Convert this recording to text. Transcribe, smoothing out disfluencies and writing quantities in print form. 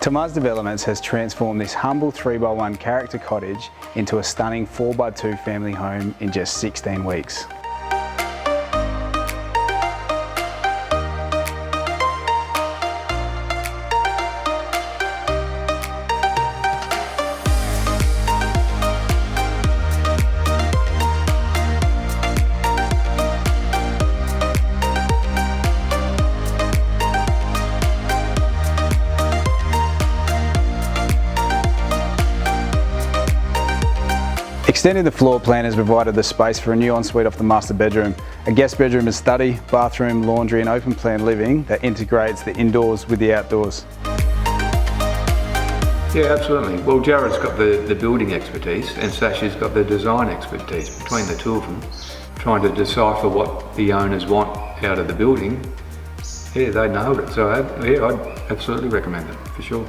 Tamaz Developments has transformed this humble 3x1 character cottage into a stunning 4x2 family home in just 16 weeks. Extending the floor plan has provided the space for a new ensuite off the master bedroom, a guest bedroom and study, bathroom, laundry and open plan living that integrates the indoors with the outdoors. Yeah, absolutely. Well, Jared's got the building expertise and Sasha's got the design expertise. Between the two of them, trying to decipher what the owners want out of the building, yeah, they nailed it. So yeah, I'd absolutely recommend it, for sure.